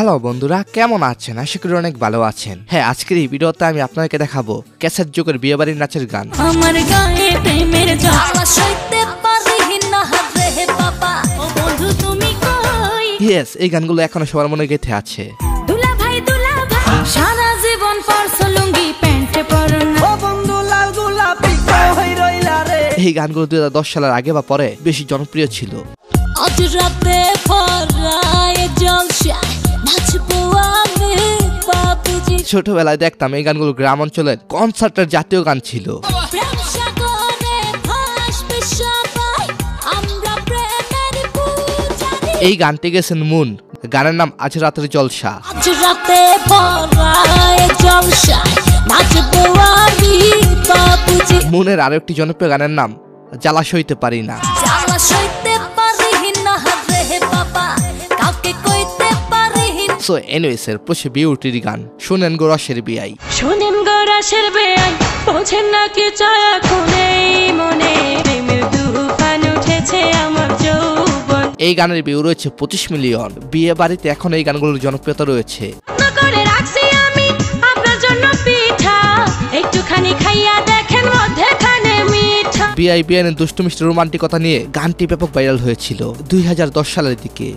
Hello বন্ধুরা, কেমন আছেন? আশা করি অনেক ভালো আছেন। হ্যাঁ, আজকের এই ভিডিওতে আমি আপনাদেরকে দেখাবো ক্যাসেট যুগের বিয়েবাড়ির নাচের গান। আমার গায়ে প্রেমের জ্বালা সইতে পারি না রে বাবা, ও বন্ধু তুমি কই? ইয়েস, এই গানগুলো এখনো সবার মনে গেঁথে আছে। দুলা ভাই সারা জীবন পরছো লুঙ্গি প্যান্টে পরো না, ও বন্ধু লাল গোলাপি হই রইলা রে। এই গানগুলো 2010 সালের আগে বা পরে বেশি জনপ্রিয় ছিল। আজ রাতে পরায় জলসা নাচবো আমি বাবুজি। ছোটবেলায় দেখতাম এই গানগুলো গ্রাম অঞ্চলের কনসার্টের জাতীয় গান ছিল। এই গানটি গেছেন মুন, গানের নাম আজ রাতের জলসা। মুনের আরো একটি জনপ্রিয় গানের নাম জ্বালা সইতে পারি না। সো এনিওয়েজ, এর পরে বিউটির গান শুনেন গো রসের বিয়াই। শুনেন গো রসের বিয়াই, বোঝেন না কি চায়া কোনে মনে, প্রেমের তুফান উঠেছে আমার যৌবন। এই গানের ভিউ রয়েছে 25 মিলিয়ন। বিয়ে বাড়িতে এখন এই গানগুলোর জনপ্রিয়তা রয়েছে। করে রাখছি আমি আপনার জন্য পিঠা, একটুখানি খাইয়া দেখেন মধ্যেখানে মিঠা। বিআই বিয়ানের দুষ্টু মিষ্টি রোমান্টিকতা নিয়ে গানটি ব্যাপক ভাইরাল হয়েছিল 2010 সালের দিকে।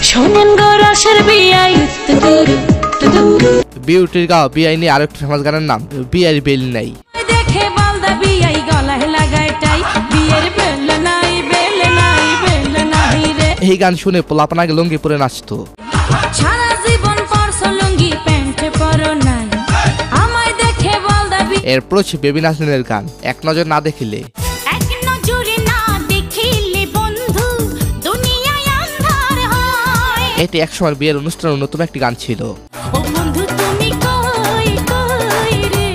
শোনেন গো রসের বিয়াই, বিউটির গাওয়া বিআই নিয়ে আরেকটি ফেমাস গানের নাম বিআইর বেল নাই। দেখে বলদা বিয়াই গলায় লাগায় টাই, বিয়ের বেল নাই বেল নাই বেল নাই রে। এই গান শুনে পোলাপান আগে লুঙ্গি পরে নাচতো। সারা জীবন পরছো লুঙ্গি প্যান্টে পরো নাই, আমায় দেখে বলদা এরপর হচ্ছে বেবি নাজনীনের গান এক নজর না দেখিলে। এক নজরে না দেখিলে বন্ধু দুনিয়ায় আন্ধার হয়। এটি একসময় বিয়ের অনুষ্ঠানের নতুন একটি গান ছিল। ও বন্ধু তুমি কই কই রে,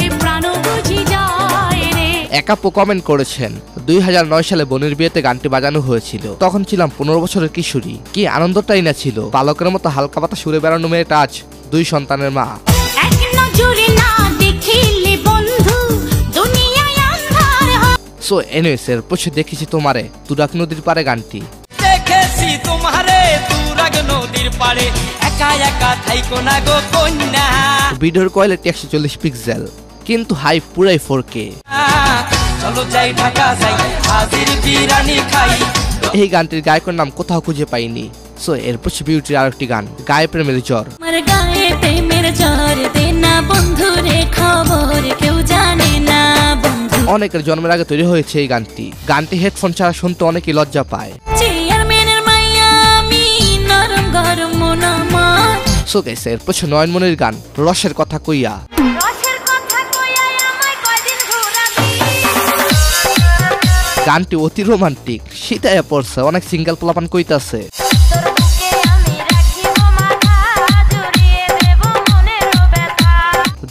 এ প্রাণ বুঝি যায় রে। এক আপু কমেন্ট করেছেন 2009 সালে বোনের বিয়েতে গানটি বাজানো হয়েছিল। তখন ছিলাম 15 বছরের কিশোরী। কি আনন্দটাই না ছিল। বালকের মতো হালকা পাতা সুরে বেড়ানো মেয়েটা আজ 2 সন্তানের মা। এক নজরে না দেখিলে বন্ধু দুনিয়ায় আন্ধার হয়। সো এনিওয়েজ, এর পরে দেখেছি তোমারে তুরাগ নদীর পারে গানটি। দেখেছি তোমারে তুরাগ নদীর পারে, একা একা থাইকো না গো কন্যা। ভিডিওর কোয়ালিটি 140 পিক্সেল, কিন্তু হাই পুরাই 4K। চলো যাই ঢাকা যাই, হাজির বিরিয়ানি খাই। এই গানটির গায়কের নাম কোথাও খুঁজে পাইনি। সো এরপর বিউটির আরেকটি গান গায়ে প্রেমের জ্বর। আমার গায়ে প্রেমের জ্বর দে না বন্ধু রে, খবর কেউ জানে না বন্ধু। অনেকের জন্মের আগে তৈরি হয়েছে এই গানটি। গানটি হেডফোন ছাড়া শুনতে অনেকেই লজ্জা পায়। চেয়ারম্যানের মাইয়া আমি, নরম গরম মন আমার। সো গাইস, এরপর নয়নমণির গান রসের কথা কইয়া। গানটি অতি রোমান্টিক, শীতায় পড়ছে, অনেক সিঙ্গেল পোলাপান কইতাছে।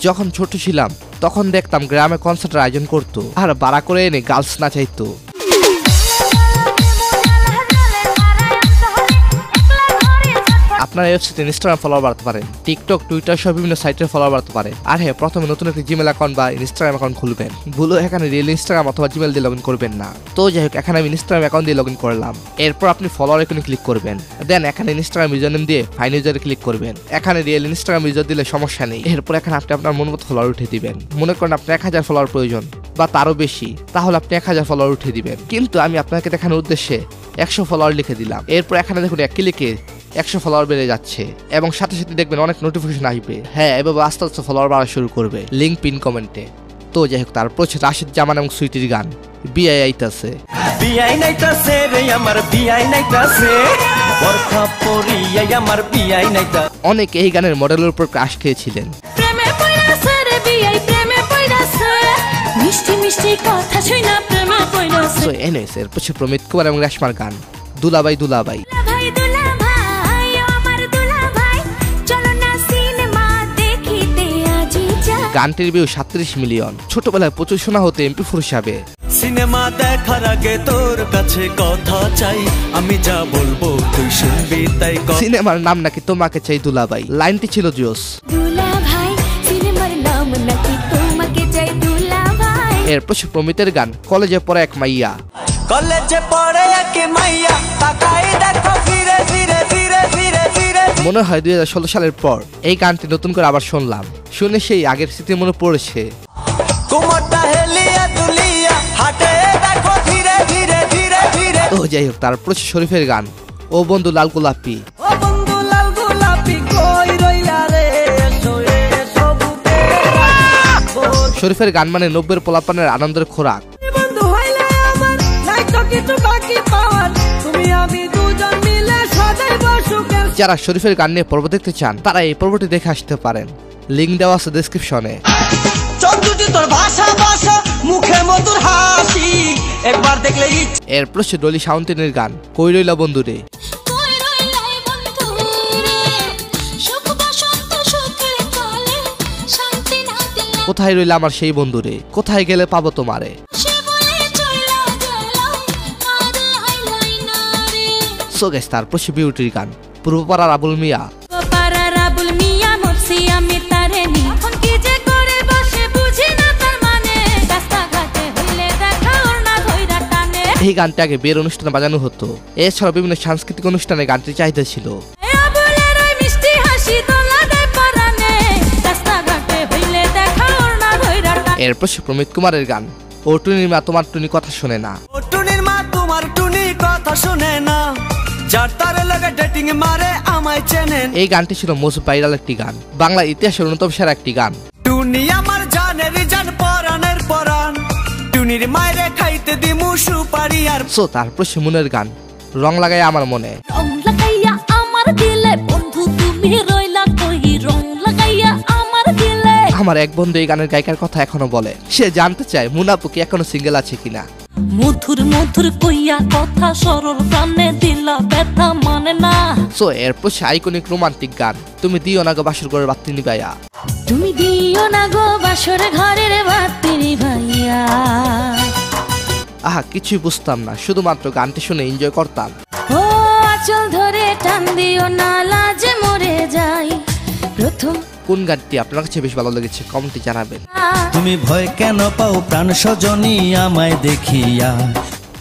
যখন ছোট ছিলাম তখন দেখতাম গ্রামে কনসার্টের আয়োজন করতো আর ভাড়া করে এনে গার্লস নাচাইতো। আপনারা ওয়েবসাইটে ইনস্টাগ্রাম ফলোয়ার বাড়তে পারেন, টিকটক, টুইটার সহ বিভিন্ন সাইটের ফলোয়ার বাড়তে পারে। আর হ্যাঁ, প্রথমে নতুন একটি জিমেল অ্যাকাউন্ট বা ইনস্টাগ্রাম অ্যাকাউন্ট খুলবেন। ভুলেও এখানে রিয়েল ইনস্টাগ্রাম অথবা জিমেল দিয়ে লগ ইন করবেন না। তো যাই হোক, এখানে আমি ইনস্টাগ্রাম অ্যাকাউন্ট দিয়ে লগ ইন করলাম। এরপর আপনি ফলোয়ার আইকনে ক্লিক করবেন। দেন এখানে ইনস্টাগ্রাম ইউজার নেম দিয়ে ফাইন ইউজারে ক্লিক করবেন। এখানে রিয়েল ইনস্টাগ্রাম ইউজার দিলে সমস্যা নেই। এরপর এখানে আপনি আপনার মন মতো ফলোয়ার উঠে দিবেন। মনে করেন আপনার 1000 ফলোয়ার প্রয়োজন বা তারও বেশি, তাহলে আপনি 1000 ফলোয়ার উঠে দিবেন। কিন্তু আমি আপনাকে দেখানোর উদ্দেশ্যে 100 ফলোয়ার লিখে দিলাম। এরপর এখানে দেখুন এক ক্লিকে 100 ফলোয়ার বেড়ে যাচ্ছে এবং সাথে সাথে দেখবেন অনেক নোটিফিকেশন আসবে। হ্যাঁ, এভাবে আস্তে আস্তে ফলোয়ার বাড়া শুরু করবে। লিঙ্ক পিন কমেন্টে। তো যাই হোক, তারপর হচ্ছে রাশিদ জামান এবং সুইটির গান বিআই আইতাছে। বিআই নাইতাছে রে আমার বিআই নাইতাছে, বরখা পরিয়া আমার বিআই নাইতা। অনেকে এই গানের মডেলের উপর ক্রাশ খেয়েছিলেন। প্রেমে পড়াছে রে বিয়াই, প্রেমে পড়াছে, মিষ্টি মিষ্টি কথা শুনা প্রেমে পড়াছে। সো এনএস এর পরে প্রমিত কুমার এবং রেশমার গান দুলাবাই দুলাবাই। ভাই দুলা ভাই আমার দুলা ভাই, চলো না সিনেমা দেখিতে আজি যা। গানটির ভিউ 37 মিলিয়ন। ছোটবেলায় প্রচুর শোনা হতো MP4 হিসাবে। সিনেমা দেখার আগে তোর কাছে কথা চাই, আমি যা বলবো তুই শুনবি তাই। সিনেমার নাম নাকি তোমাকে চাই দুলাবাই। লাইনটি ছিল জোস। দুলা ভাই সিনেমার নাম নাকি তোমাকে চাই দুলা ভাই। এরপর প্রমিতের গান কলেজে পড়ে এক মাইয়া। কলেজে পড়ে এক মাইয়া, তাকাই দেখো ফিরে ফিরে ফিরে ফিরে মনে হয় 2016 সালের পর এই গানটি নতুন করে আবার শুনলাম, শুনে সেই আগের স্মৃতি মনে পড়েছে। তো যাই হোক, তারপর শরীফের গান ও বন্ধু লাল গোলাপি। শরীফের গান মানে 90-এর পোলাপানের আনন্দের খোরাক। যারা শরীফের গান নিয়ে পর্ব দেখতে চান তারা এই পর্বটি দেখে আসতে পারেন, লিঙ্ক দেওয়া আছে ডেসক্রিপশনে। এরপর সে ডলি সাউন্টেনের গান কই রইলা বন্ধুরে। কোথায় রইলা আমার সেই বন্ধুরে, কোথায় গেলে পাবো তোমারে। সো গাইস, তারপর সে বিউটির গান পূর্বপাড়ার আবুল মিয়া। এই গানটি আগে বিয়ের অনুষ্ঠানে বাজানো হতো, এছাড়া বিভিন্ন সাংস্কৃতিক অনুষ্ঠানে গানটির চাহিদা ছিল। এরপর সে প্রমিত কুমারের গান ও টুনির মা তোমার টুনি কথা শোনে না। এই গানটি ছিল মোস্ট ভাইরাল একটি গান, বাংলা ইতিহাসের অন্যতম সেরা একটি গান। সো তারপর সে মনের গান রং লাগাই আমার মনে। আমার এক বন্ধু এই গানের গায়িকার কথা এখনো বলে, সে জানতে চায় মুনাপু কি এখনো সিঙ্গেল আছে কিনা। মধুর মধুর কইয়া কথা সরল প্রাণে দিলা ব্যথা মানে না। সো এরপর সে আইকনিক রোমান্টিক গান তুমি দিও না গো বাসর ঘরের বাতি নিভাইয়া। তুমি দিও না গো বাসর ঘরের বাতি নিভাইয়া। আহা, কিছুই বুঝতাম না, শুধুমাত্র গানটি শুনে এনজয় করতাম। ও আঁচল ধরে টান দিও না, লাজে মরে যাই। প্রথম কোন গানটি আপনার কাছে বেশ ভালো লেগেছে কমেন্টে জানাবেন। তুমি ভয় কেন পাও প্রাণ সজনী আমায় দেখিয়া।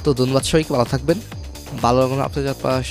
তো ধন্যবাদ সবাইকে, ভালো থাকবেন, ভালো লাগুন আপনাদের পাশ।